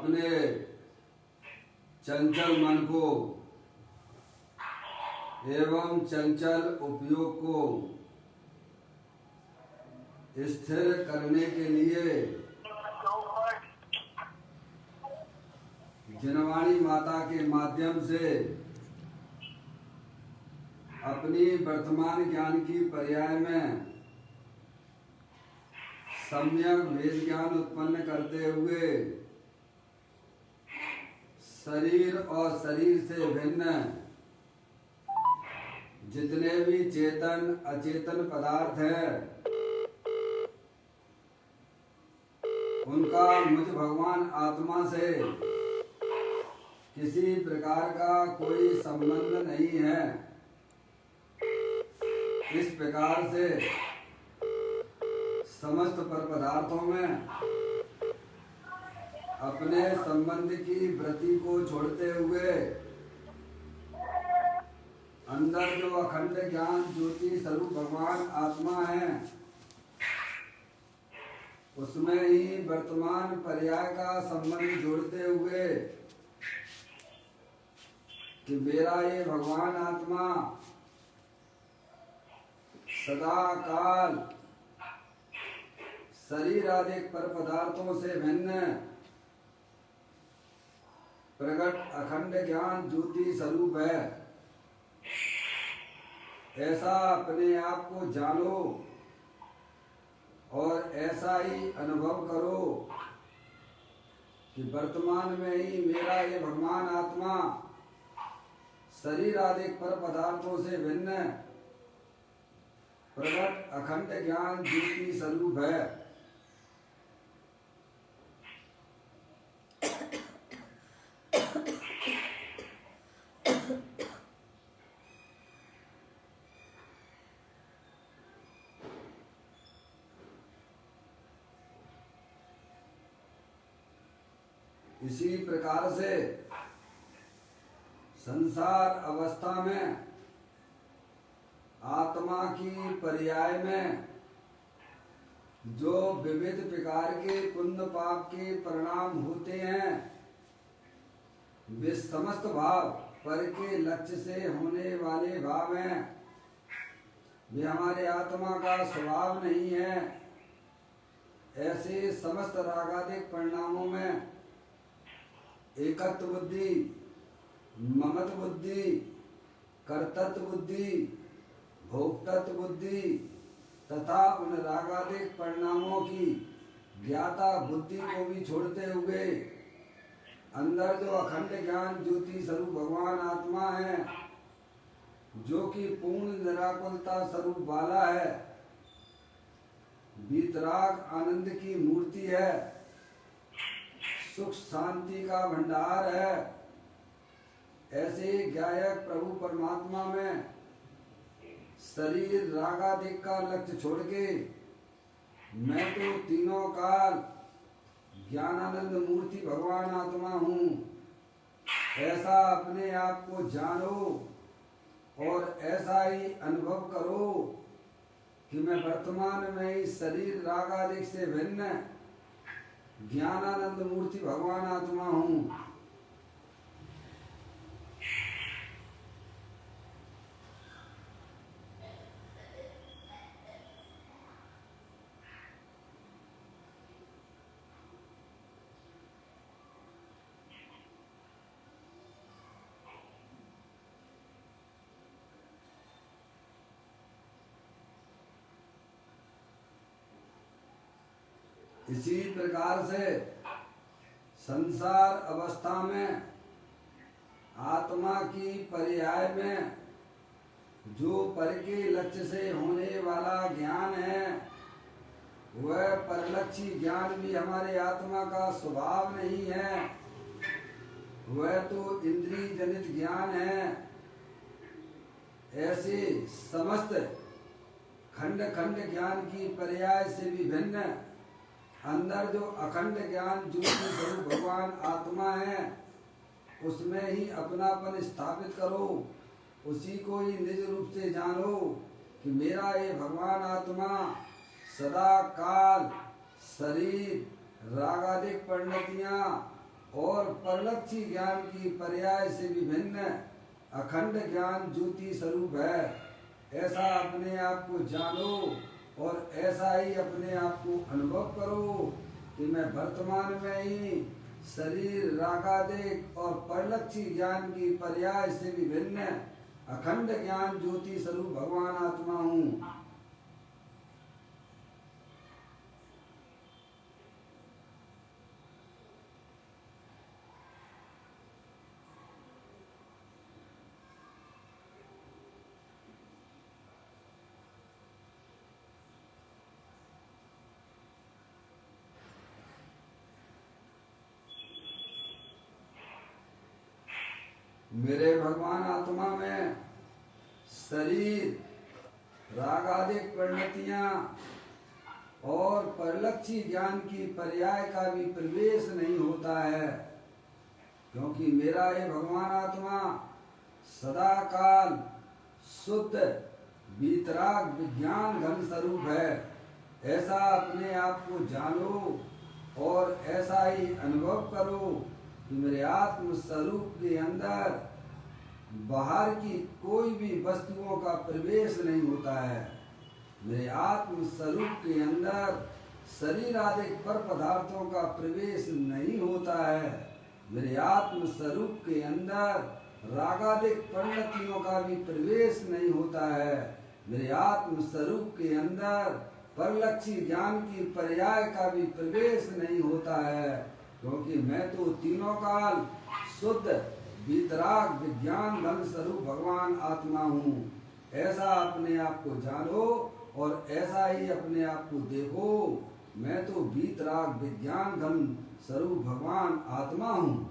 अपने चंचल मन को एवं चंचल उपयोग को स्थिर करने के लिए जिनवाणी माता के माध्यम से अपनी वर्तमान ज्ञान की पर्याय में सम्यक वेद ज्ञान उत्पन्न करते हुए शरीर और शरीर से भिन्न जितने भी चेतन अचेतन पदार्थ हैं उनका मुझ भगवान आत्मा से किसी प्रकार का कोई संबंध नहीं है। इस प्रकार से समस्त पर पदार्थों में अपने संबंध की वृत्ति को छोड़ते हुए अंदर जो अखंड ज्ञान ज्योति स्वरूप भगवान आत्मा है उसमें ही वर्तमान पर्याय का संबंध जोड़ते हुए कि मेरा ये भगवान आत्मा सदा काल शरीर आदि पर पदार्थों से भिन्न प्रकट अखंड ज्ञान ज्योति स्वरूप है। ऐसा अपने आप को जानो और ऐसा ही अनुभव करो कि वर्तमान में ही मेरा ये भगवान आत्मा शरीर आदि पर पदार्थों से भिन्न प्रकट अखंड ज्ञान ज्योति स्वरूप है। इसी प्रकार से संसार अवस्था में आत्मा की पर्याय में जो विविध प्रकार के पुण्य पाप के परिणाम होते हैं वे समस्त भाव पर के लक्ष्य से होने वाले भाव हैं। वे हमारे आत्मा का स्वभाव नहीं है। ऐसे समस्त रागादिक परिणामों में एकत्व बुद्धि, ममत्व बुद्धि, कर्तृत्व बुद्धि, भोक्तृत्व बुद्धि तथा उन रागादिक परिणामों की ज्ञाता बुद्धि को भी छोड़ते हुए अंदर जो अखंड ज्ञान ज्योति स्वरूप भगवान आत्मा है जो कि पूर्ण निराकुलता स्वरूप वाला है, वीतराग आनंद की मूर्ति है, सुख शांति का भंडार है। ऐसे गायक प्रभु परमात्मा में शरीर रागादिक का लक्ष्य छोड़ के मैं तो तीनों काल ज्ञानानंद मूर्ति भगवान आत्मा हूँ ऐसा अपने आप को जानो और ऐसा ही अनुभव करो कि मैं वर्तमान में इस शरीर रागादिक से भिन्न ज्ञानानंद मूर्ति भगवान आत्मा हूँ। इसी प्रकार से संसार अवस्था में आत्मा की पर्याय में जो पर के लक्ष्य से होने वाला ज्ञान है वह परलक्षी ज्ञान भी हमारे आत्मा का स्वभाव नहीं है। वह तो इंद्रिय जनित ज्ञान है। ऐसे समस्त खंड खंड ज्ञान की पर्याय से भी भिन्न अंदर जो अखंड ज्ञान ज्योति स्वरूप भगवान आत्मा है उसमें ही अपनापन स्थापित करो, उसी को ही निज रूप से जानो कि मेरा ये भगवान आत्मा सदा काल शरीर रागादिक परिणतियाँ और परलक्षी ज्ञान की पर्याय से विभिन्न अखंड ज्ञान ज्योति स्वरूप है। ऐसा अपने आप को जानो और ऐसा ही अपने आप को अनुभव करो कि मैं वर्तमान में ही शरीर रागादिक और परलक्षी ज्ञान की पर्याय से विभिन्न अखंड ज्ञान ज्योति स्वरूप भगवान आत्मा हूँ। मेरे भगवान आत्मा में शरीर रागादिक परिणतियां और परलक्षी ज्ञान की पर्याय का भी प्रवेश नहीं होता है, क्योंकि मेरा ये भगवान आत्मा सदा काल शुद्ध वीतराग विज्ञान घन स्वरूप है। ऐसा अपने आप को जानो और ऐसा ही अनुभव करो कि मेरे आत्म स्वरूप के अंदर बाहर की कोई भी वस्तुओं का प्रवेश नहीं होता है। मेरे आत्म स्वरूप के अंदर शरीर आदि पर पदार्थों का प्रवेश नहीं होता है। मेरे आत्म स्वरूप के अंदर रागादिक परिणतियों का भी प्रवेश नहीं होता है। मेरे आत्म स्वरूप के अंदर परलक्षी ज्ञान की पर्याय का भी प्रवेश नहीं होता है, क्योंकि मैं तो तीनों काल शुद्ध वीतराग विज्ञान घन स्वरूप भगवान आत्मा हूँ। ऐसा अपने आप को जानो और ऐसा ही अपने आप को देखो। मैं तो वीतराग विज्ञान घन स्वरूप भगवान आत्मा हूँ।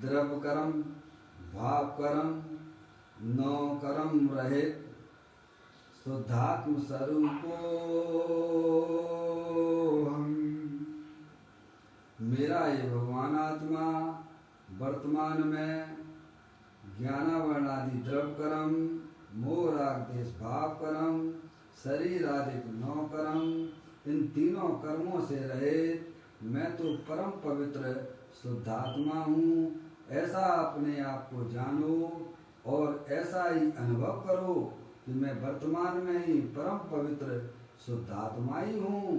द्रव कर्म भाव कर्म नौ कर्म रहित शुद्धात्म स्वरूपो हम। मेरा ये भगवान आत्मा वर्तमान में ज्ञानावरण आदि द्रव कर्म मोह राग देश भाव कर्म शरीर आदि नौ कर्म, इन तीनों कर्मों से रहित मैं तो परम पवित्र शुद्धात्मा हूँ। ऐसा अपने आप को जानो और ऐसा ही अनुभव करो कि मैं वर्तमान में ही परम पवित्र शुद्धात्मा ही हूँ।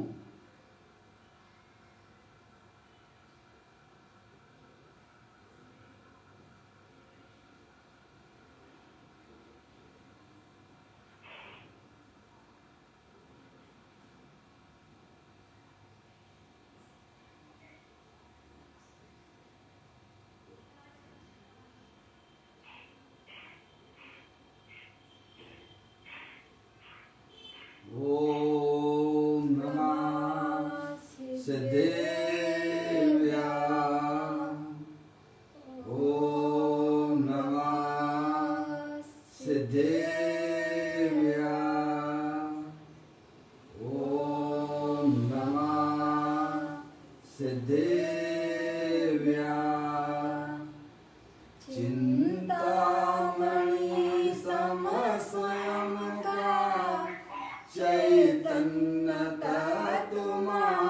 ओम नमः सिद्धेव्या। ओम नमः सिद्धेव्या। ओम नमः सिद्धेव्या। चिंतामणि सम स्वयं का चैतन्य तत्वमान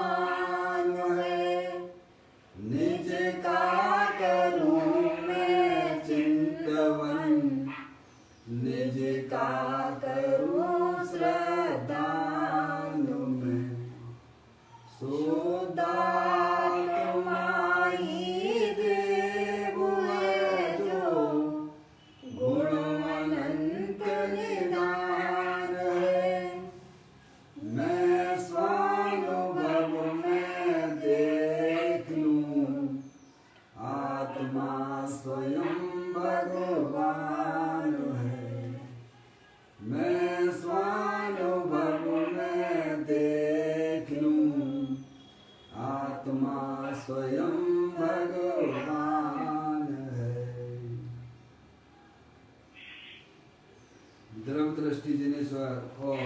जिनेश्वर और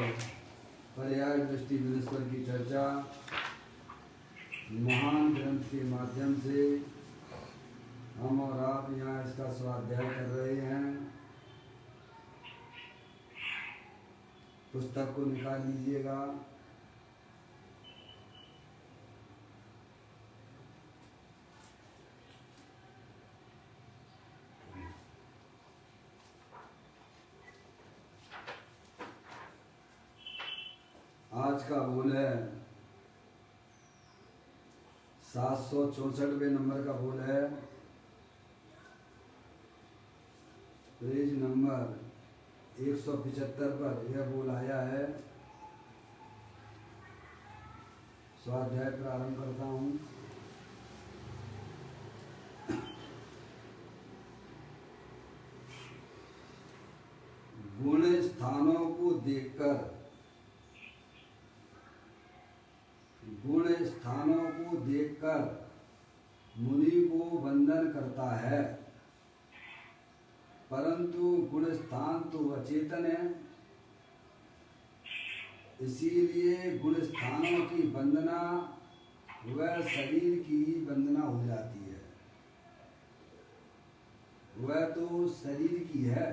पर्याय दृष्टि जिनेश्वर की चर्चा महान ग्रंथ के माध्यम से हम और आप यहाँ इसका स्वाध्याय कर रहे हैं। पुस्तक को निकाल लीजिएगा। आज का बोल है 764वें नंबर का बोल है, पेज नंबर 175 पर यह बोल आया है। स्वाध्याय प्रारंभ करता हूँ। गुण स्थानों को देखकर मुनि को वंदन करता है, परंतु गुण स्थान तो अचेतन है, इसीलिए गुण स्थानों की वंदना वह शरीर की वंदना हो जाती है। वह तो शरीर की है,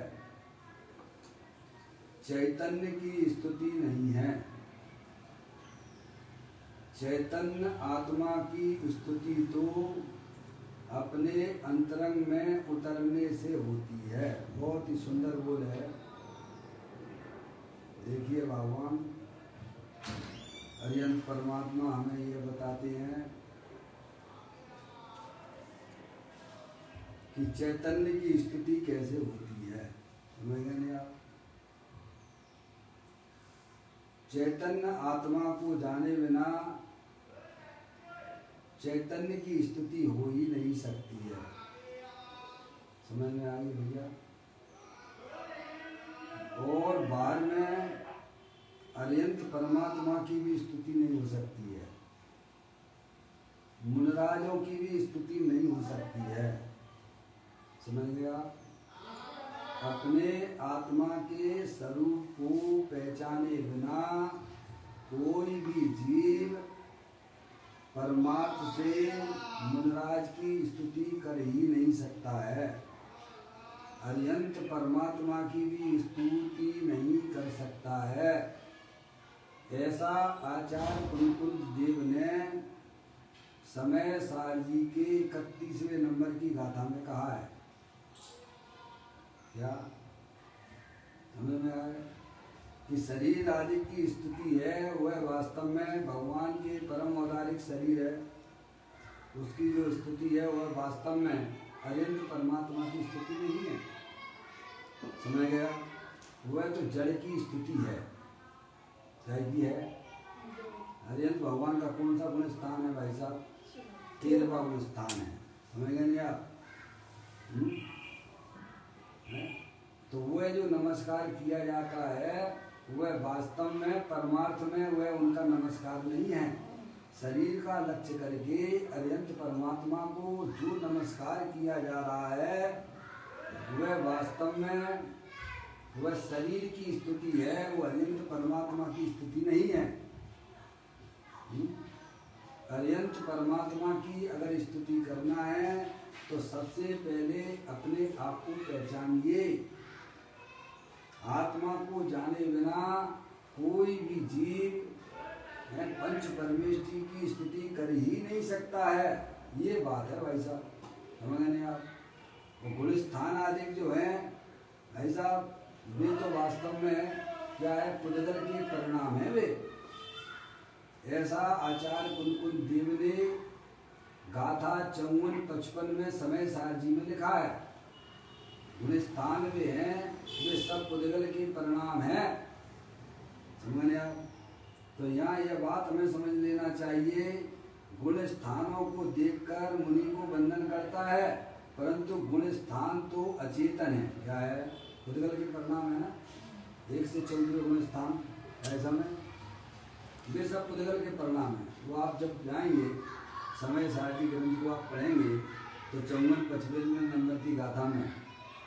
चैतन्य की स्तुति नहीं है। चैतन्य आत्मा की स्तुति तो अपने अंतरंग में उतरने से होती है। बहुत ही सुंदर बोल है। देखिए भगवान अरिहंत परमात्मा हमें ये बताते हैं कि चैतन्य की स्तुति कैसे होती है। समझेंगे नहीं आप? चैतन्य आत्मा को जाने बिना चैतन्य की स्तुति हो ही नहीं सकती है। समझ में आ गई भैया? और बाहर में अरिहंत परमात्मा की भी स्तुति नहीं हो सकती है, मुनिराजों की भी स्तुति नहीं हो सकती है। समझ गए आप? अपने आत्मा के स्वरूप को पहचाने बिना कोई भी जीव परमार्थ से मुनिराज की स्तुति कर ही नहीं सकता है। अरिहंत परमात्मा की भी स्तुति नहीं कर सकता है। ऐसा आचार्य कुलकुल देव ने समय सार जी के 31वें नंबर की गाथा में कहा है। क्या समझ में आया कि शरीर आदि की स्तुति है वह वास्तव में भगवान के परम औदारिक शरीर है, उसकी जो स्तुति है वह वास्तव में अरिहंत परमात्मा की स्तुति नहीं है। समझ गया? वह तो जड़ की स्तुति है। क्या की है? अरिहंत भगवान का कौन सा गुण स्थान है भाई साहब? 13वां गुण स्थान है। समझ गए नहीं आप? तो वह जो नमस्कार किया जाता है वह वास्तव में परमार्थ में वह उनका नमस्कार नहीं है। शरीर का लक्ष्य करके अरिहंत परमात्मा को जो नमस्कार किया जा रहा है वह वास्तव में वह शरीर की स्तुति है, वो अरिहंत परमात्मा की स्तुति नहीं है। अरिहंत परमात्मा की अगर स्तुति करना है तो सबसे पहले अपने आप को पहचानिए। आत्मा को जाने बिना कोई भी जीव पंच परमेश्वरी की स्तुति कर ही नहीं सकता है। ये बात है भाई साहब। समझ नहीं आप? वो गुण स्थान आदि जो है भाई साहब, वे तो वास्तव में क्या है? पुद्गल के परिणाम है वे। ऐसा आचार्य कुलकुल देव ने गाथा 54-55 में समय सार जी में लिखा है। गुण स्थान वे हैं, वे सब पुद्गल के परिणाम है। समझ आप? तो यहाँ यह बात हमें समझ लेना चाहिए, गुण स्थानों को देखकर मुनि को वंदन करता है, परंतु गुण स्थान तो अचेतन है। क्या है? पुद्गल के परिणाम है ना। 1 से 14 गुण स्थान ऐसा में वे सब पुद्गल के परिणाम है। वो आप जब जाएंगे समय सारथी ग्रंथ को आप पढ़ेंगे तो 54-55 नंबर की गाथा में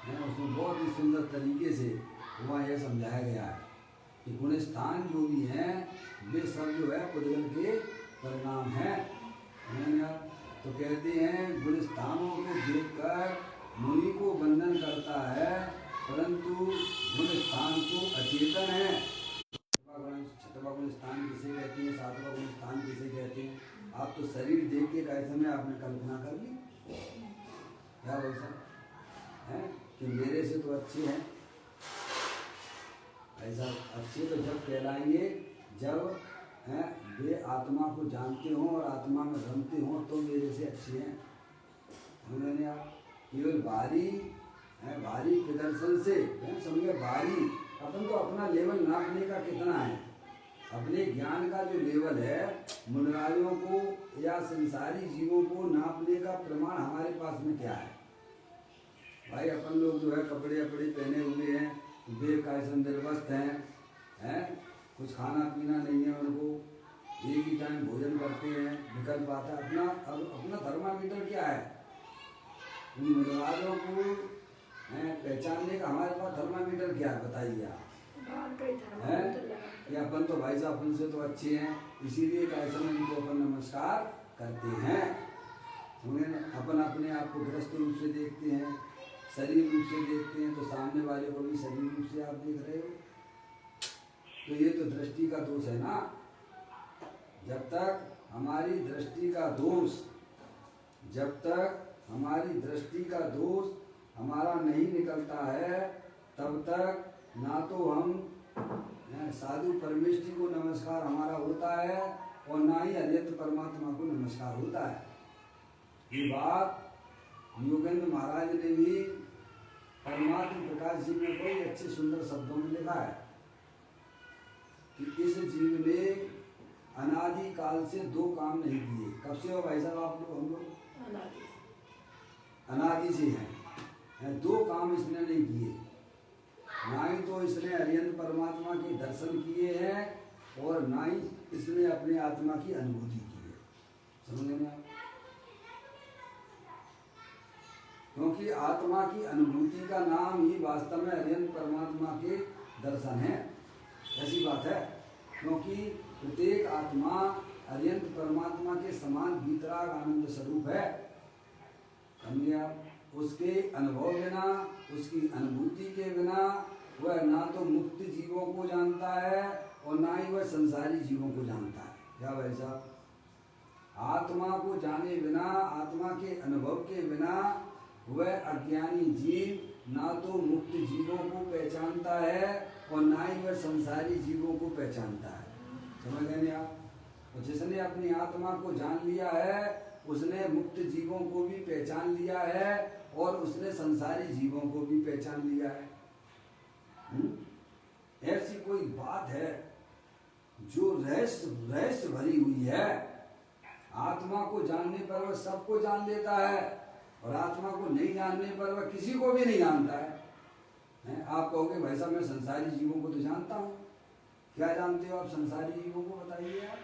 उसमें बहुत ही सुंदर तरीके से वहाँ यह समझाया गया है कि गुण स्थान जो भी हैं वे सब जो है पुद्गल के परिणाम हैं। तो कहते हैं गुण स्थानों को देखकर मुनि को वंदन करता है, परंतु गुण स्थान तो अचेतन है। छठवां गुण स्थान किसे कहते हैं, सातवां गुण स्थान किसे कहते हैं? आप तो शरीर देख के कैसे में आपने कल्पना कर ली क्या वैसा है कि मेरे से तो अच्छे हैं। ऐसा अच्छे तो जब कहलाएंगे जब हैं वे आत्मा को जानते हो और आत्मा में रमते हो तो मेरे से अच्छे हैं। उन्होंने आप केवल भारी प्रदर्शन से समझे भारी अपन तो अपना लेवल नापने का कितना है, अपने ज्ञान का जो लेवल है मुनराजों को या संसारी जीवों को नापने का प्रमाण हमारे पास में क्या है? भाई अपन लोग जो है कपड़े पहने हुए हैं, बेकायदे निर्वस्त हैं, कुछ खाना पीना नहीं है उनको, एक ही टाइम भोजन करते हैं, विकल्प आता है। अपना थर्मामीटर क्या है? इन मुनराजों को पहचानने का हमारे पास थर्मामीटर क्या है बताइए आप? या अपन तो भाई साहब अपन से तो अच्छे हैं, इसीलिए कैसे में इनको अपन नमस्कार करते हैं। अपन अपने आप को ग्रस्त रूप से देखते हैं, शरीर रूप से देखते हैं, तो सामने वाले को भी शरीर रूप से आप देख रहे हो, तो ये तो दृष्टि का दोष है ना। जब तक हमारी दृष्टि का दोष हमारा नहीं निकलता है, तब तक ना तो हम साधु परमेश्वरी को नमस्कार हमारा होता है और ना ही अद्वैत परमात्मा को नमस्कार होता है। ये बात योगेंद्र महाराज ने भी परमात्मा प्रकाश जी में कोई अच्छे सुंदर शब्दों में लिखा है कि इस जीव ने अनादि काल से दो काम नहीं किए। कब से हो भाई साहब आप लोग? हम लोग अनादि से हैं। दो काम इसने नहीं किए, ना ही तो इसने अरिहंत परमात्मा के दर्शन किए हैं और ना ही इसने अपने आत्मा की अनुभूति की है। समझ में आप? क्योंकि आत्मा की अनुभूति का नाम ही वास्तव में अरिहंत परमात्मा के दर्शन है। ऐसी बात है, क्योंकि प्रत्येक आत्मा अरिहंत परमात्मा के समान वीतराग आनंद स्वरूप है। समझिए, उसके अनुभव बिना, उसकी अनुभूति के बिना वह ना तो मुक्त जीवों को जानता है और ना ही वह संसारी जीवों को जानता है। क्या भाई साहब? आत्मा को जाने बिना, आत्मा के अनुभव के बिना वह अज्ञानी जीव ना तो मुक्त जीवों को पहचानता है और ना ही वह संसारी जीवों को पहचानता है। समझ गए आप? और जिसने अपनी आत्मा को जान लिया है उसने मुक्त जीवों को भी पहचान लिया है और उसने संसारी जीवों को भी पहचान लिया है। ऐसी कोई बात है जो रहस्य भरी हुई है। आत्मा को जानने पर वह सबको जान लेता है और आत्मा को नहीं जानने पर वह किसी को भी नहीं जानता है। आप कहोगे भाई साहब मैं संसारी जीवों को तो जानता हूँ। क्या जानते हो आप संसारी जीवों को? बताइए आप।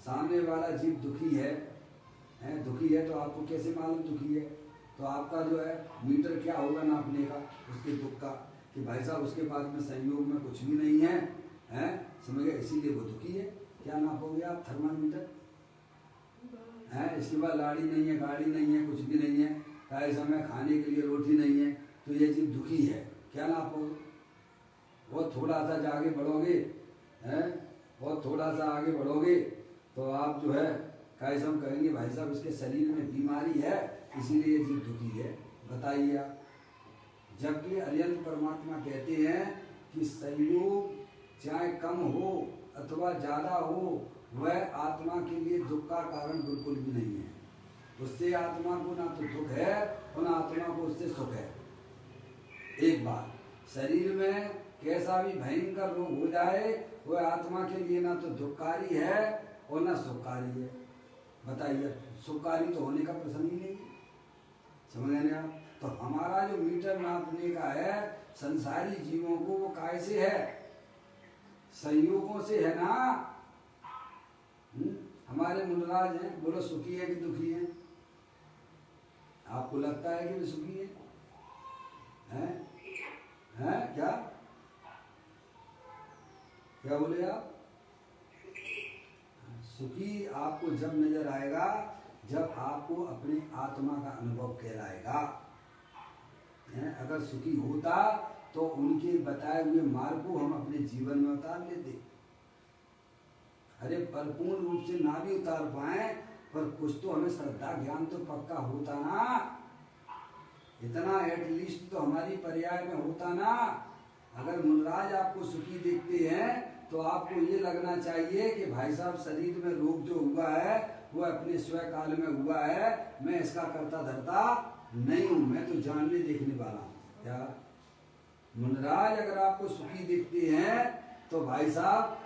सामने वाला जीव दुखी है तो आपको कैसे मालूम दुखी है? तो आपका जो है मीटर क्या होगा नापने का उसके दुख का, कि भाई साहब उसके पास में संयोग में कुछ भी नहीं है, समझ गए, इसीलिए वो दुखी है। क्या नापोगे आप? थर्मामीटर है। इसके बाद लाड़ी नहीं है, गाड़ी नहीं है, कुछ भी नहीं है, ऐसे समय खाने के लिए रोटी नहीं है, तो ये जीव दुखी है। क्या नापोगे? वो थोड़ा सा आगे बढ़ोगे और थोड़ा सा आगे बढ़ोगे तो आप जो है कैसे हम कहेंगे भाई साहब इसके शरीर में बीमारी है इसीलिए जीव दुखी है। बताइए आप। जबकि अरिहंत परमात्मा कहते हैं कि संयोग चाहे कम हो अथवा ज़्यादा हो वह आत्मा के लिए दुख का कारण बिल्कुल भी नहीं है। उससे आत्मा को ना तो दुख है और ना आत्मा को उससे सुख है। एक बात, शरीर में कैसा भी भयंकर रोग हो जाए वह आत्मा के लिए ना तो दुखकारी है और ना सुखकारी है। बताइए, सुखकारी तो होने का प्रश्न ही नहीं। समझ रहे आप? तो हमारा जो मीटर नापने का है संसारी जीवों को वो कैसे है? संयोगों से है ना। हमारे मुनराज हैं, बोलो सुखी है कि दुखी है? आपको लगता है कि वे सुखी है? क्या क्या बोले आप? सुखी आपको जब नजर आएगा जब आपको अपने आत्मा का अनुभव कहलाएगा। अगर सुखी होता तो उनके बताए हुए मार्ग को हम अपने जीवन में उतार लेते। अरे परिपूर्ण रूप से ना भी उतार पाए पर कुछ तो हमें श्रद्धा ज्ञान तो पक्का होता ना, इतना एटलीस्ट तो हमारी पर्याय में होता ना। अगर मुनराज आपको सुखी देखते हैं तो आपको ये लगना चाहिए कि भाई साहब शरीर में रोग जो हुआ है वो अपने स्वयं काल में हुआ है, मैं इसका करता धरता नहीं हूं, मैं तो जानने देखने वाला हूं। क्या मुनराज अगर आपको सुखी देखते हैं तो भाई साहब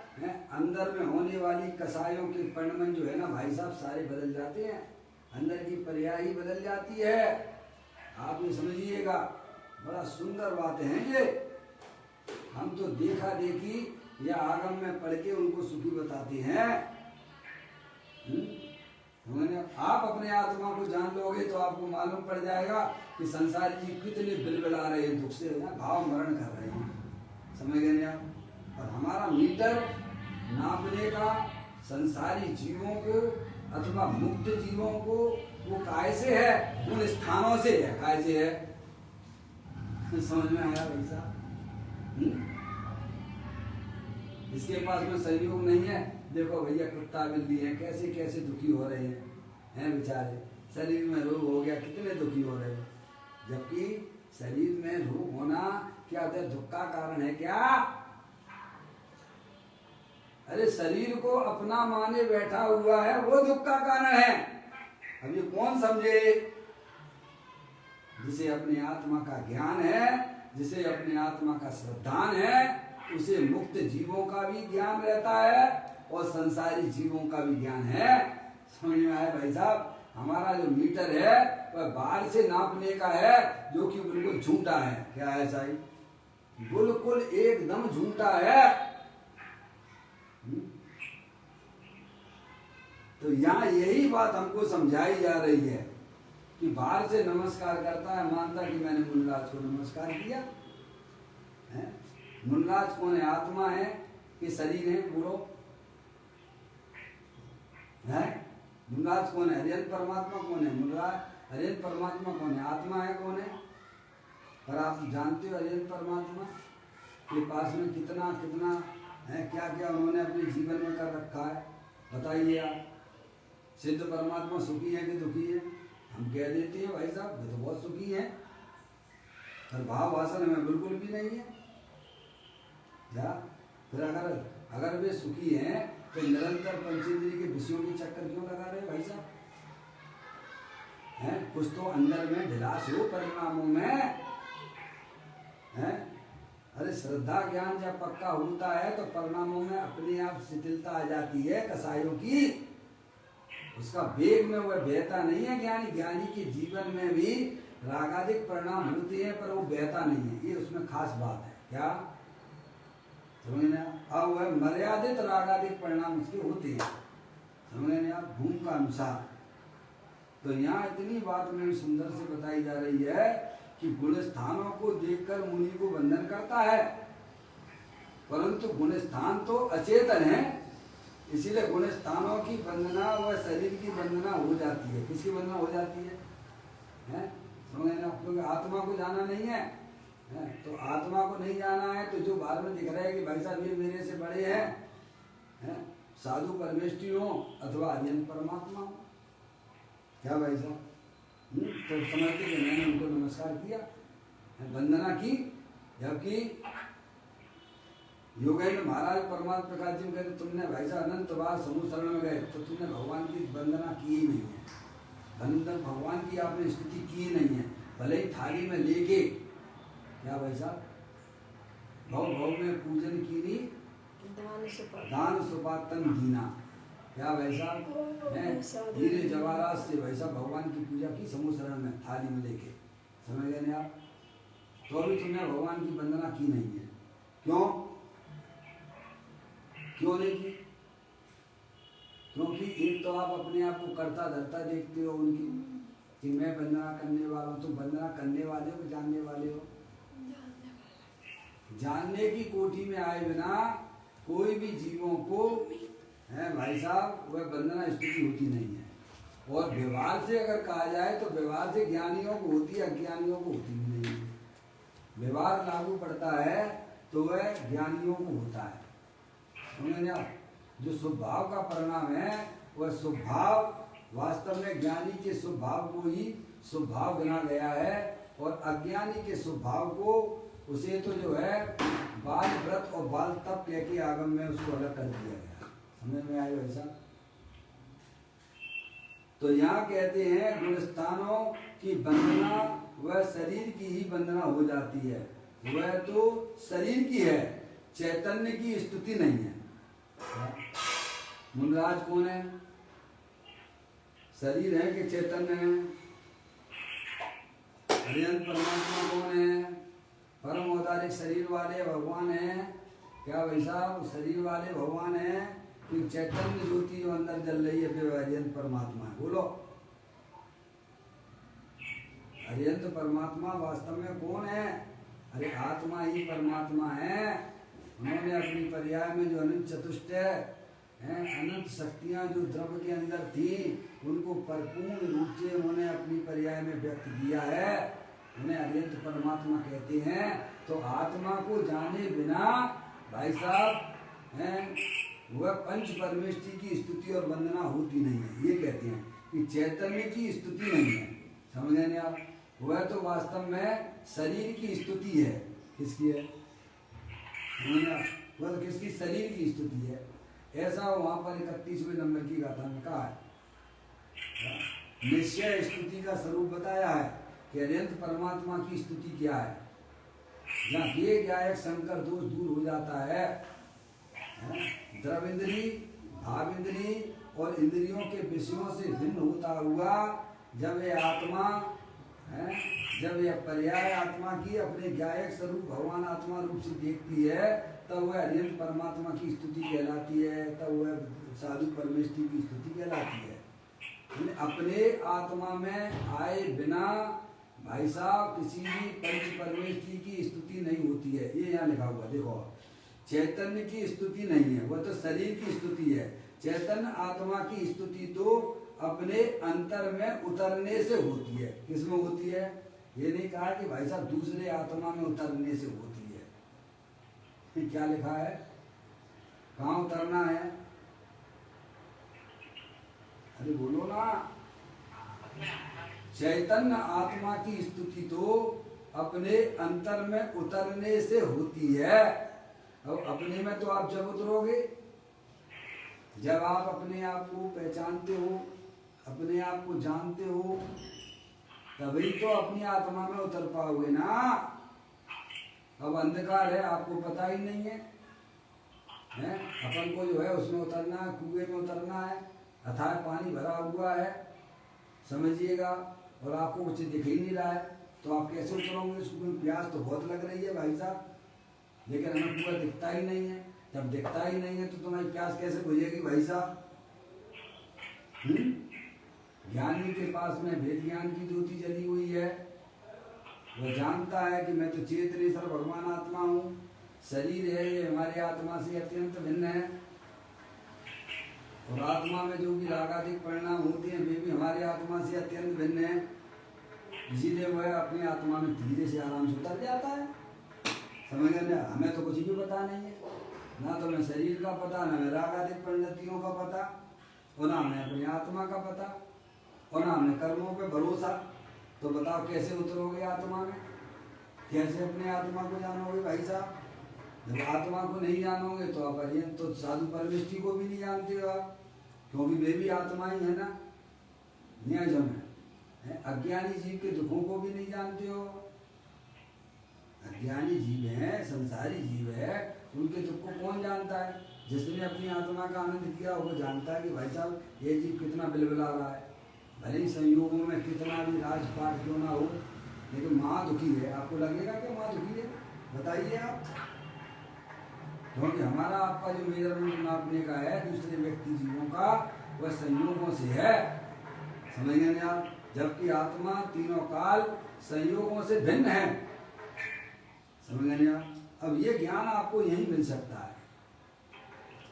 अंदर में होने वाली कसायों के परिणमन जो है ना भाई साहब सारे बदल जाते हैं, अंदर की पर्याय ही बदल जाती है। आप ये समझिएगा, बड़ा सुंदर बात है ये। हम तो देखा देखी या आगम में पढ़ के उनको सुखी बताते हैं। आप अपने आत्मा को जान लोगे तो आपको मालूम पड़ जाएगा कि संसारी जी कितने बिलबिला रहे हैं, दुख से भाव मरण कर रहे हैं। समझ गए आप? और हमारा मीटर नापने का संसारी जीवों को अथवा मुक्त जीवों को वो कैसे है, उन स्थानों से है। कैसे है समझ में आया भाई साहब? इसके पास में सहयोग नहीं है। देखो भैया कुत्ता बिल्ली है कैसे कैसे दुखी हो रहे हैं बेचारे, शरीर में रोग हो गया कितने दुखी हो रहे हैं। जबकि शरीर में रोग होना क्या होता है? दुख का कारण है क्या? अरे शरीर को अपना माने बैठा हुआ है वो दुख का कारण है। अब ये कौन समझे? जिसे अपने आत्मा का ज्ञान है, जिसे अपने आत्मा का श्रद्धान है, उसे मुक्त जीवों का भी ज्ञान रहता है और संसारी जीवों का भी ज्ञान है। समझ में आया भाई साहब? हमारा जो मीटर है वह बाहर से नापने का है जो कि बिल्कुल झूठा है। क्या है साहब? बिल्कुल एकदम झूठा है। तो यहाँ यही बात हमको समझाई जा रही है कि बाहर से नमस्कार करता है, मानता कि मैंने मुनराज को नमस्कार किया है। मुनराज कौन है? आत्मा है कि शरीर है? बोलो है? मुनराज कौन है? हरियन परमात्मा कौन है? मुनराज हरियन परमात्मा कौन है? आत्मा है कौन है? पर आप जानते हो हरियन परमात्मा के पास में कितना कितना है, क्या क्या उन्होंने अपने जीवन में कर रखा है, बताइए आप। सिद्ध परमात्मा सुखी है कि दुखी है? हम कह देते हैं भाई साहब वे तो बहुत सुखी है, पर भाव वासन में बिल्कुल भी नहीं है। क्या फिर अगर वे सुखी हैं तो निरंतर पंचेंद्रिय के विषयों के चक्कर क्यों लगा रहे भाई साहब? हैं कुछ तो अंदर में ढिलास हो परिणामों में हैं। अरे श्रद्धा ज्ञान जब पक्का होता है तो परिणामों में अपने आप शिथिलता आ जाती है कसायों की। उसका वेग में वह बहता नहीं है। ज्ञानी के जीवन में भी रागादिक परिणाम होते हैं पर वो बहता नहीं है, ये उसमें खास बात है। क्या समझे ना? अब वह मर्यादित रागादिक परिणाम उसके होते हैं, समझे ना? भूमि का अनुसार। तो यहाँ इतनी बात में सुंदर से बताई जा रही है कि गुण स्थानों को देखकर मुनि को वंदन करता है, परंतु गुण स्थान तो अचेतन है, इसीलिए गुण स्थानों की वंदना व शरीर की वंदना हो जाती है। किसकी वंदना हो जाती है? समझ ना? क्योंकि आत्मा को जाना नहीं है, तो आत्मा को नहीं जाना है तो जो बाहर में दिख रहा है कि भाई साहब ये मेरे से बड़े हैं, साधु परमेष्ठी हो अथवा अरियन परमात्मा हो। क्या भाई साहब? तो समझते कि मैंने उनको नमस्कार किया, वंदना की। जबकि योगेंद्र महाराज परमात्मा प्रकाश जी कहते तुमने भाई साहब अनंत बार समूह शरण में गए तो तुमने भगवान की वंदना की ही नहीं है, वंदन भगवान की आपने स्तुति की ही नहीं है। भले ही थाली में लेके क्या भाई साहब भव भव में पूजन की नहीं, दान सुपातन दीना। क्या भाई साहब हीरे जवाहरात से भाई साहब भगवान की पूजा की समूह शरण में थाली में लेके, समझ गए आप? तो अभी तुमने भगवान की वंदना की नहीं है। क्यों नहीं की? क्योंकि एक तो आप अपने आप को करता धरता देखते हो उनकी कि मैं वंदना करने वाला हूँ। तुम वंदना करने वाले हो कि जानने वाले हो? जानने की कोटि में आए बिना कोई भी जीवों को है भाई साहब वह वंदना स्तुति होती नहीं है। और व्यवहार से अगर कहा जाए तो व्यवहार से ज्ञानियों को होती है, अज्ञानियों को होती भी नहीं है। व्यवहार लागू पड़ता है तो वह ज्ञानियों को होता है, समझे आप। जो स्वभाव का परिणाम है वह स्वभाव वास्तव में ज्ञानी के स्वभाव को ही स्वभाव बना गया है, और अज्ञानी के स्वभाव को उसे तो जो है बाल व्रत और बाल तप कह के आगम में उसको अलग कर दिया गया। समझ में आया ऐसा? तो यहाँ कहते हैं गुणस्थानों की वंदना वह शरीर की ही वंदना हो जाती है, वह तो शरीर की है, चैतन्य की स्तुति नहीं है। मुनराज कौन है? शरीर है कि चैतन्य है? अरिहंत परमात्मा कौन है? परम औदारिक शरीर वाले भगवान है क्या भाई साहब? शरीर वाले भगवान है कि चैतन्य ज्योति जो अंदर जल रही है वे अरिहंत परमात्मा है? बोलो। अरिहंत परमात्मा वास्तव में कौन है? अरे आत्मा ही परमात्मा है। उन्होंने अपनी पर्याय में जो अनंत चतुष्ट है अनंत शक्तियां जो द्रव्य के अंदर थी उनको परिपूर्ण रूप से उन्होंने अपनी पर्याय में व्यक्त किया है, उन्हें अरिहंत परमात्मा कहते हैं। तो आत्मा को जाने बिना भाई साहब वह पंच परमेष्टि की स्तुति और वंदना होती नहीं है। ये कहते हैं कि चैतन्य की स्तुति नहीं है, समझ नहीं आप। वह तो वास्तव में शरीर की स्तुति है। किसकी है? वह तो किसकी? शरीर की स्तुति है। ऐसा वहां पर 31वें नंबर की गाथा में कहा है, निश्चय स्तुति का स्वरूप बताया है कि अरिहंत परमात्मा की स्तुति क्या है। जहाँ ये गायक शंकर दोष दूर हो जाता है, द्रविंद्री भाव इंद्री और इंद्रियों के विषयों से भिन्न होता हुआ जब ये आत्मा जब यह पर्याय आत्मा की अपने गायक स्वरूप भगवान आत्मा रूप से देखती है तब वह अरिहंत परमात्मा की स्तुति कहलाती है, तब वह साधु परमेष्टि की स्तुति कहलाती है। अपने आत्मा में आए बिना भाई साहब किसी भी पंच परमेष्टि की स्तुति नहीं होती है। ये यहाँ लिखा हुआ देखो, चैतन्य की स्तुति नहीं है, वह तो शरीर की स्तुति है। चैतन्य आत्मा की स्तुति तो अपने अंतर में उतरने से होती है। किसमें होती है? ये नहीं कहा कि भाई साहब दूसरे आत्मा में उतरने से होती है। क्या लिखा है? कहाँ उतरना है? अरे बोलो ना। चैतन्य आत्मा की स्तुति तो अपने अंतर में उतरने से होती है। अब अपने में तो आप जब उतरोगे, जब आप अपने आप को पहचानते हो, अपने आप को जानते हो, तभी तो अपनी आत्मा में उतर पाओगे ना। अब अंधकार है, आपको पता ही नहीं है, अपन को जो है उसमें उतरना है, कुएं में उतरना है, अथाह पानी भरा हुआ है, समझिएगा, और आपको कुछ दिख ही नहीं रहा है, तो आप कैसे उतरोगे? उसमें प्यास तो बहुत लग रही है भाई साहब, लेकिन हमें कुआं दिखता ही नहीं है। जब दिखता ही नहीं है तो तुम्हारी प्यास कैसे बुझेगी भाई साहब? ज्ञानी के पास में भेद ज्ञान की ज्योति जली हुई है, वह जानता है कि मैं तो चेतनेश्वर भगवान आत्मा हूँ, शरीर है ये हमारी आत्मा से अत्यंत भिन्न है, और आत्मा में जो भी रागाधिक परिणाम होते हैं वे भी हमारी आत्मा से अत्यंत भिन्न है। इसीलिए वह अपनी आत्मा में धीरे से आराम से उतर जाता है। समझ गए? हमें तो कुछ भी पता नहीं है, ना तो मैं शरीर का पता, ना मैं रागाधिक परिणतियों का पता, और ना मैं अपनी आत्मा का पता, और ना हमें कर्मों पे भरोसा। तो बताओ कैसे उतरोगे आत्मा में? कैसे अपने आत्मा को जानोगे भाई साहब? जब आत्मा को नहीं जानोगे तो आप अरिहंत तो साधु परमेष्टि को भी नहीं जानते हो आप, क्योंकि वे भी आत्मा ही है ना। न्याय है अज्ञानी जीव के दुखों को भी नहीं जानते हो। अज्ञानी जीव है, संसारी जीव है, उनके दुख को कौन जानता है? जिसने अपनी आत्मा का आनंद किया वो जानता है कि भाई साहब ये जीव कितना बिलबिला रहा है, भले ही संयोगों में कितना भी राजपाट क्यों ना हो, लेकिन माँ दुखी है। आपको लगेगा कि माँ दुखी है? बताइए आप। क्योंकि हमारा आपका जो मेजरमेंट नापने का है दूसरे व्यक्ति जीवों का, वह संयोगों से है, समझ गए आप? जबकि आत्मा तीनों काल संयोगों से भिन्न है, समझ गए आप? अब ये ज्ञान आपको यही मिल सकता है।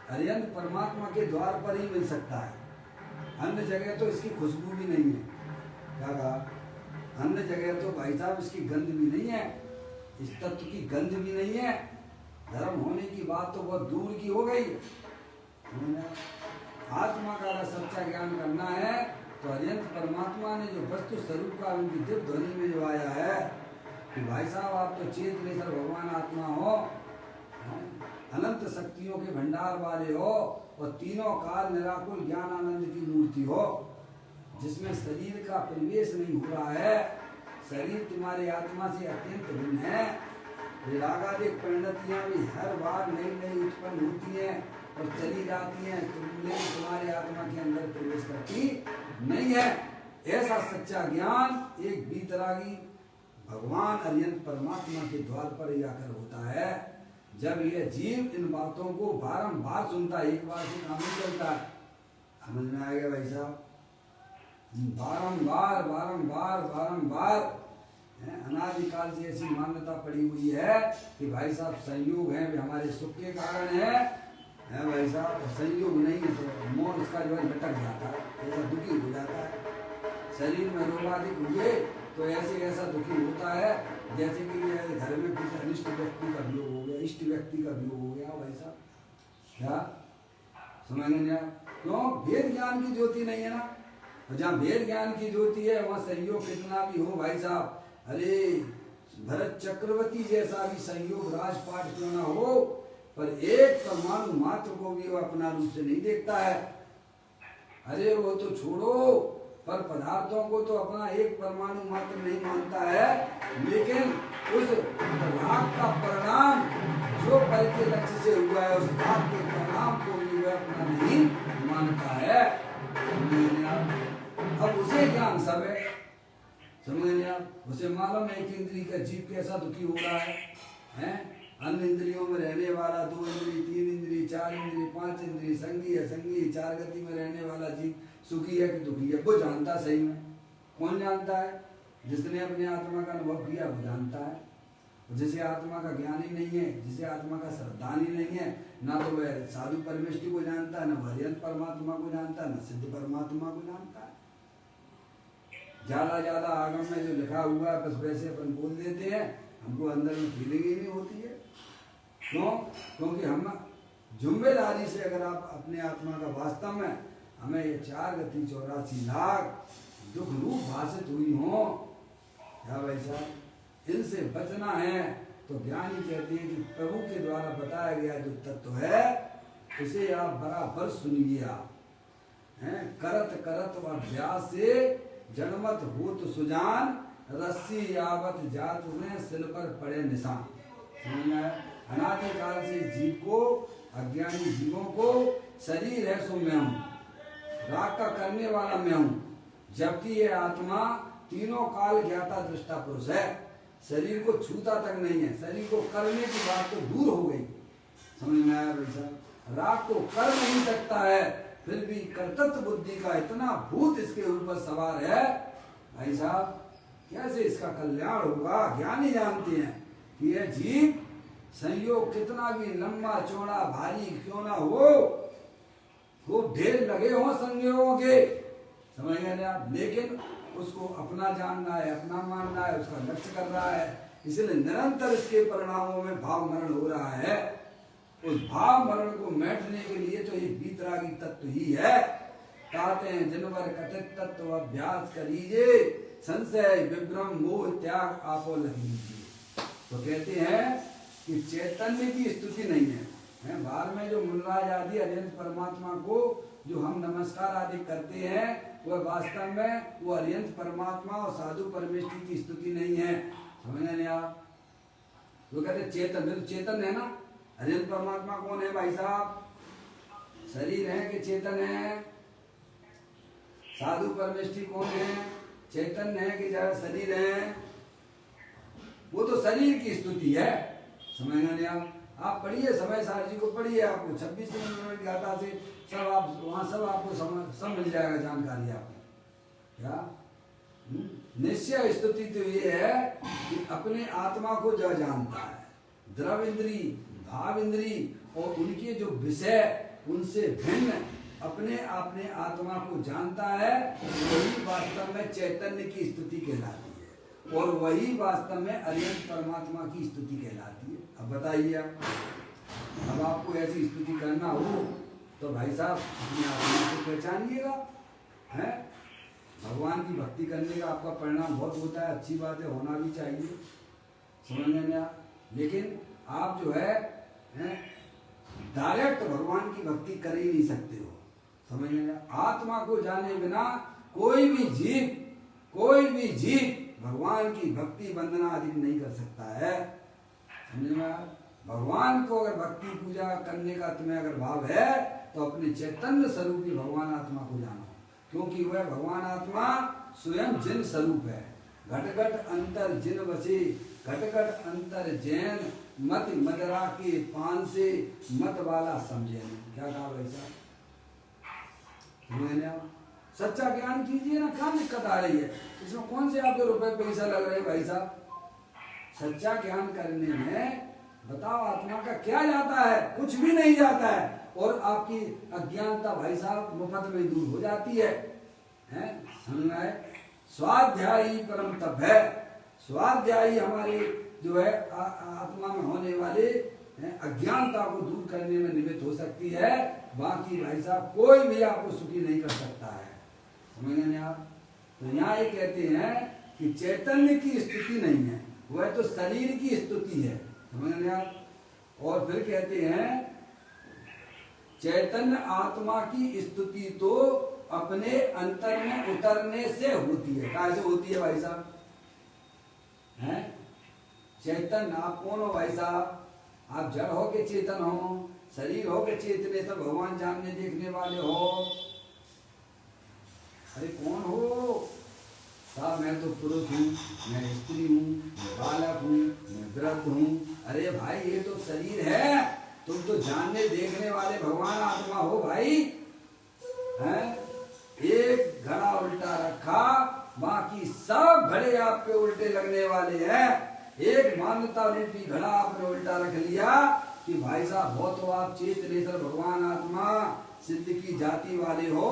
अर्यंत परमात्मा के द्वार पर ही मिल सकता है। अन्य जगह तो इसकी खुशबू भी नहीं है। क्या कहा? अन्य जगह तो भाई साहब इसकी गंध भी नहीं है, इस तत्व की गंध भी नहीं है। धर्म होने की बात तो बहुत दूर की हो गई। आत्मा का अगर सच्चा ज्ञान करना है तो अर्यंत परमात्मा ने जो वस्तु स्वरूप का उनकी दिव्य ध्वनि में जो आया है कि भाई साहब आप तो चेत लेकर भगवान आत्मा हो, अनंत शक्तियों के भंडार वाले हो और तीनों काल निराकुल ज्ञान आनंद की मूर्ति हो, जिसमें शरीर का प्रवेश नहीं हो रहा है। शरीर तुम्हारे आत्मा से अत्यंत भिन्न है। रागादिक परिणतियां भी हर बार नई नई उत्पन्न होती हैं और चली जाती हैं, तुम्हारे आत्मा के अंदर प्रवेश करती नहीं है। ऐसा सच्चा ज्ञान एक बीतरागी भगवान अर्यंत परमात्मा के द्वार पर ही आकर होता है। जब यह जीव इन बातों को बारंबार सुनता है, एक बार से काम नहीं चलता है। समझ में आ गया भाई साहब? बारंबार बारंबार बारंबार अनादिकाल से ऐसी मान्यता पड़ी हुई है कि भाई साहब संयोग है, वे हमारे सुख के कारण है भाई साहब। संयोग नहीं है तो मोह इसका जो है भटक जाता है, ऐसा दुखी हो जाता है। शरीर में रोगादिक हुए तो ऐसे ऐसा दुखी होता है जैसे कि घर में किसी अनिष्ट व्यक्ति का वियोग हो गया, इष्ट व्यक्ति का वियोग हो गया भाई साहब। क्या समझ नहीं आया? क्यों? भेद ज्ञान की ज्योति नहीं है ना। जहाँ भेद ज्ञान की ज्योति है वहाँ संयोग कितना भी हो भाई साहब, अरे भरत चक्रवर्ती जैसा भी संयोग राजपाट क्यों ना हो, पर एक परमाणु मात्र को भी वो अपना रूप से नहीं देखता है। अरे वो तो छोड़ो, पर पदार्थों को तो अपना एक परमाणु मात्र नहीं मानता है, लेकिन उस राग का परिणाम जो फल के लक्ष्य से हुआ है उस राग के परिणाम को भी वह अपना नहीं मानता है। अब उसे ज्ञान सब है, समझ लिया? उसे मालूम है कि इंद्रिय का जीव कैसा दुखी हो रहा है? अन्य इंद्रियों में रहने वाला 2 इंद्रिय 3 इंद्रिय 4 इंद्रिय 5 इंद्रिय संगी असंगी 4 गति में रहने वाला जीव सुखी है कि दुखी है, वो जानता सही में। कौन जानता है? जिसने अपने आत्मा का अनुभव किया वो जानता है। जिसे आत्मा का ज्ञान ही नहीं है, जिसे आत्मा का श्रद्धान ही नहीं है, ना तो वह साधु परमेष्टि को जानता है, न अर्यंत परमात्मा को जानता है, न सिद्ध परमात्मा को जानता है। ज्यादा आगम में जो लिखा हुआ है बस वैसे अपन बोल देते हैं, हमको अंदर में फीलिंग ही नहीं होती है। क्यों? क्योंकि हम जिम्मेदारी से अगर आप अपने आत्मा का वास्तव में हमें ये 4 गति 84 लाख दुख रूप भाषित हुई हो, क्या भाई साहब, इनसे बचना है तो ज्ञानी कहते हैं कि प्रभु के द्वारा बताया गया जो तत्व है उसे आप बराबर सुनिए। आप करत करत अभ्यास से जनमत भूत सुजान, रस्सी यावत जात में सिर पर पड़े निशान। अनादिकाल से जीव को, अज्ञानी जीवों को शरीर है सो मैं हूँ, राग का करने वाला मैं हूँ, जबकि ये आत्मा तीनों काल ज्ञाता दृष्टा पुरुष है। शरीर को छूता तक नहीं है, शरीर को करने की बात तो दूर हो गई। समझ में आया भाई साहब? राग को कर नहीं सकता है, फिर भी कर्तव्य बुद्धि का इतना भूत इसके ऊपर सवार है भाई साहब, कैसे इसका कल्याण होगा? ज्ञानी जानते हैं कि यह जीव संयोग कितना भी लंबा चौड़ा भारी क्यों ना हो, खूब ढेर लगे हो संयोगों के, समझ गए आप, लेकिन उसको अपना जानना है, अपना मानना है, उसका लक्ष्य कर रहा है, इसलिए निरंतर इसके परिणामों में भाव मरण हो रहा है। उस भाव मरण को मैटने के लिए तो ये बीतरागी तत्व ही है। कहते हैं जिनवर कथित तत्व अभ्यास करीजिए, संशय विभ्रम मोह त्याग आपो लीजिए। तो कहते हैं कि चैतन्य की स्तुति नहीं है। बाहर में जो मुनराज आदि अर्यंत परमात्मा को जो हम नमस्कार आदि करते हैं वह वास्तव में वो अर्यंत परमात्मा और साधु परमेष्टि की स्तुति नहीं है। समझ नहीं आप? वो कहते चेतन, चेतन है ना। अर्यंत परमात्मा कौन है भाई साहब? शरीर है कि चेतन है? साधु परमेष्टि कौन है? चेतन है कि जरा शरीर है? वो तो शरीर की स्तुति है। समझ नहीं आप पढ़िए, समय सार जी को पढ़िए, आपको 26 मिनट गाथा से सब आप वहाँ सब आपको सब मिल जाएगा जानकारी आपको। क्या निश्चय स्तुति तो ये है कि अपने आत्मा को जो जानता है, द्रव इंद्री भाव इंद्री और उनके जो विषय उनसे भिन्न अपने अपने आत्मा को जानता है, वही वास्तव में चैतन्य की स्तुति कहलाती है और वही वास्तव में अनंत परमात्मा की स्तुति कहलाती है। अब बताइए, अब आपको ऐसी स्तुति करना हो तो भाई साहब अपने आत्मा को पहचानिएगा, है? भगवान की भक्ति करने का आपका परिणाम बहुत होता है, अच्छी बात है, होना भी चाहिए, समझने में आप। लेकिन आप जो है डायरेक्ट भगवान की भक्ति कर ही नहीं सकते हो, समझने में। आत्मा को जाने बिना कोई भी जीव भगवान की भक्ति वंदना आदि नहीं कर सकता है, समझ में। भगवान को अगर भक्ति पूजा करने का तुम्हें अगर भाव है तो अपने चैतन्य स्वरूपी भगवान आत्मा को जानो, क्योंकि वह भगवान आत्मा स्वयं जिन स्वरूप है। घट घट अंतर जिन बसे, घट घट अंतर जैन, मत मदरा के पान से मत वाला समझे। क्या कहा भाई साहब? सच्चा ज्ञान कीजिए ना, क्या दिक्कत आ रही है इसमें? कौन से आपके रुपए पैसा लग रहे हैं भाई साहब? सच्चा ज्ञान करने में बताओ आत्मा का क्या जाता है? कुछ भी नहीं जाता है, और आपकी अज्ञानता भाई साहब मुफ्त में दूर हो जाती है, समझ में। स्वाध्यायी परम तप है। स्वाध्यायी हमारे जो है आत्मा में होने वाले अज्ञानता को दूर करने में निमित्त हो सकती है। बाकी भाई साहब कोई भी आपको सुखी नहीं कर सकता है, समझने आप। तो यहाँ ये कहते हैं कि चैतन्य की स्तुति नहीं है, वह तो शरीर की स्तुति है, समझने आप। और फिर कहते हैं चैतन्य आत्मा की स्तुति तो अपने अंतर में उतरने से होती है। कैसे होती है भाई साहब? हैं? चैतन्य आप कौन हो भाई साहब? आप जड़ हो के चेतन हो, शरीर हो के चेतने तो भगवान जानने देखने वाले हो। अरे कौन हो साहब? मैं तो पुरुष हूँ, मैं स्त्री हूँ, मैं बालक हूँ, मैं वृद्ध हूँ। अरे भाई ये तो शरीर है, तुम तो जानने देखने वाले भगवान आत्मा हो भाई, हैं? एक घड़ा उल्टा रखा, बाकी सब घड़े आपके उल्टे लगने वाले हैं। एक मान्यता रूपी घड़ा आपने उल्टा रख लिया कि भाई साहब हो तो आप चेतनेश्वर भगवान आत्मा सिद्ध की जाति वाले हो,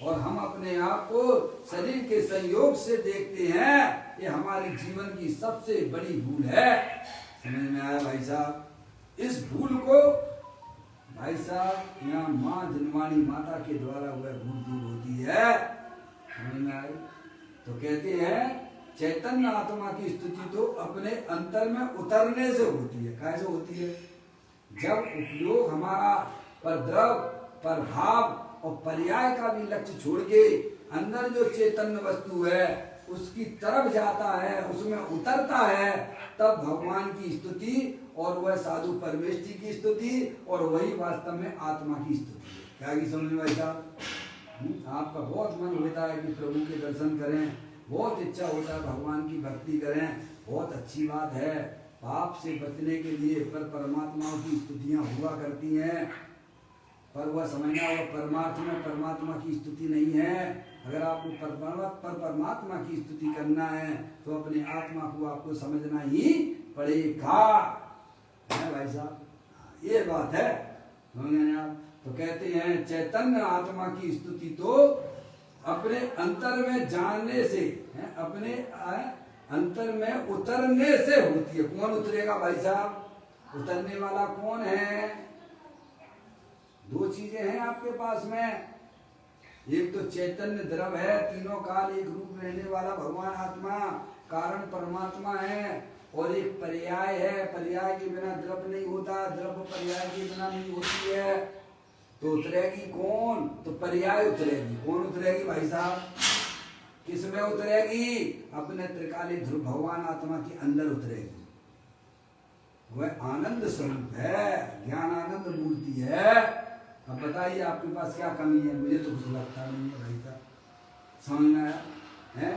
और हम अपने आप को शरीर के संयोग से देखते हैं। ये हमारे जीवन की सबसे बड़ी भूल है, समझ में आया भाई साहब? इस भूल को भाई साहब यहाँ माँ जन्मानी माता के द्वारा वह भूल दूर होती है, समझ में आई? तो कहते हैं चैतन्य आत्मा की स्तुति तो अपने अंतर में उतरने से होती है। कैसे होती है? जब उपयोग हमारा पर द्रव, पर भाव और पर्याय का भी लक्ष्य छोड़ के अंदर जो चैतन्य वस्तु है उसकी तरफ जाता है, उसमें उतरता है, तब भगवान की स्तुति और वह साधु परमेश्वरी की स्तुति और वही वास्तव में आत्मा की स्तुति है। क्या की समझ में भाई साहब? आपका बहुत मन होता है कि प्रभु के दर्शन करें, बहुत इच्छा होता है भगवान की भक्ति करें, बहुत अच्छी बात है। पाप से बचने के लिए पर परमात्माओं की स्तुतियाँ हुआ करती हैं, पर वह समझना वह परमार्थ में परमात्मा की स्तुति नहीं है। अगर आपको परमात्मा की स्तुति करना है तो अपने आत्मा को आपको समझना ही पड़ेगा, है भाई साहब? ये बात है, समझे आप? तो कहते हैं चैतन्य आत्मा की स्तुति तो अपने अंतर में जानने से, अपने अंतर में उतरने से होती है। कौन उतरेगा भाई साहब? उतरने वाला कौन है? दो चीजें हैं आपके पास में, एक तो चैतन्य द्रव है, तीनों काल एक रूप रहने वाला भगवान आत्मा कारण परमात्मा है, और एक पर्याय है, पर्याय के बिना द्रव नहीं होता, द्रव पर्याय के बिना नहीं होती है। तो उतरेगी कौन? तो पर्याय उतरेगी। कौन उतरेगी भाई साहब? किसमें उतरेगी? अपने त्रिकालिक ध्रुव भगवान आत्मा के अंदर उतरेगी। वह आनंद स्वरूप है, ज्ञान आनंद मूर्ति है। अब बताइए आपके पास क्या कमी है? मुझे तो कुछ लगता नहीं है भाई साहब, समझ में आया है?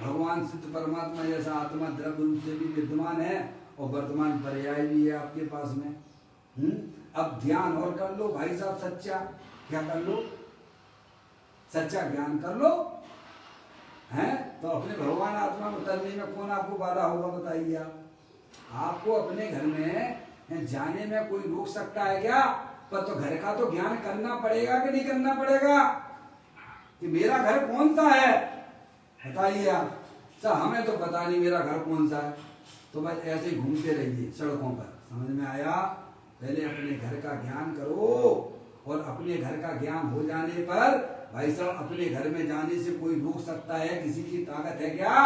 भगवान सिद्ध परमात्मा जैसा आत्मा द्रव्य रूप से भी विद्यमान है और वर्तमान पर्याय भी है आपके पास में। अब ध्यान और कर लो भाई साहब, सच्चा क्या कर लो? सच्चा ज्ञान कर लो, हैं? तो अपने भगवान आत्मा में उतरने में कौन आपको बाधा होगा? बताइए आप। आपको अपने घर में जाने में कोई रोक सकता है क्या? पर तो घर का तो ज्ञान करना पड़ेगा कि नहीं करना पड़ेगा कि मेरा घर कौन सा है, बताइए आप। सर हमें तो पता नहीं मेरा घर कौन सा है, तो बस ऐसे ही घूमते रहिए सड़कों पर। समझ में आया? पहले अपने घर का ज्ञान करो, और अपने घर का ज्ञान हो जाने पर भाई साहब अपने घर में जाने से कोई रोक सकता है? किसी की ताकत है क्या?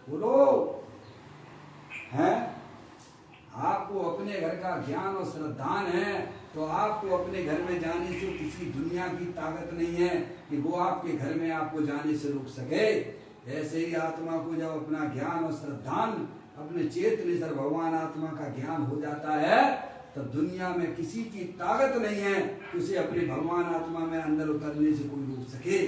बोलो है? आपको अपने घर का ज्ञान और श्रद्धान है तो आपको अपने घर में जाने से किसी दुनिया की ताकत नहीं है कि वो आपके घर में आपको जाने से रोक सके। ऐसे ही आत्मा को जब अपना ज्ञान और श्रद्धान अपने चेतनेश्वर भगवान आत्मा का ज्ञान हो जाता है तब दुनिया में किसी की ताकत नहीं है कि उसे अपने भगवान आत्मा में अंदर उतरने से कोई रोक सके।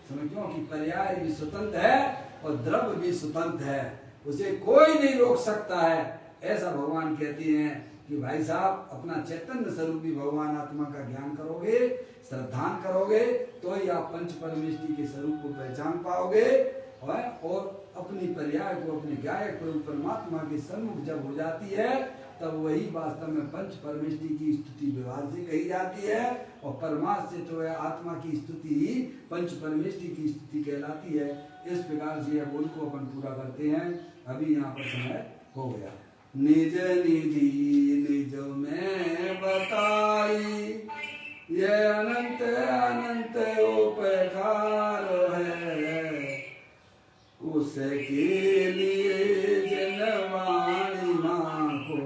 समझो कि पर्याय भी स्वतंत्र है और द्रव्य भी स्वतंत्र है, उसे कोई नहीं रोक सकता है। ऐसा भगवान कहते हैं कि भाई साहब अपना चैतन्य स्वरूपी भगवान आत्मा का ज्ञान करोगे, श्रद्धान करोगे तो ही आप पंच परमेष्टि के स्वरूप को पहचान पाओगे। और अपनी पर्याय को अपने गायक को परमात्मा के सम्मुख जब हो जाती है तब वही वास्तव में पंच परमेष्टि की स्तुति व्यवहार से कही जाती है, और परमात्मा से तो आत्मा की स्तुति ही पंच परमेष्टि की स्तुति कहलाती है। इस प्रकार से यह बोल को अपन पूरा करते हैं। अभी यहाँ पर समय हो गया। निज निधि निज में बताई ये अनंत अनंत उपकार है, उसके लिए जनवाणी माँ को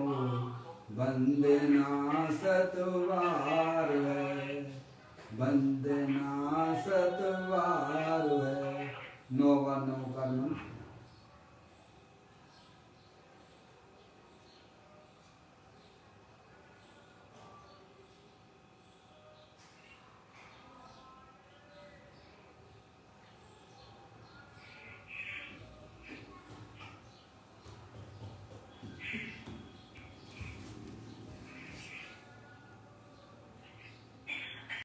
वंदना सतवार है, वंदना सतवार है। 9 का 9 का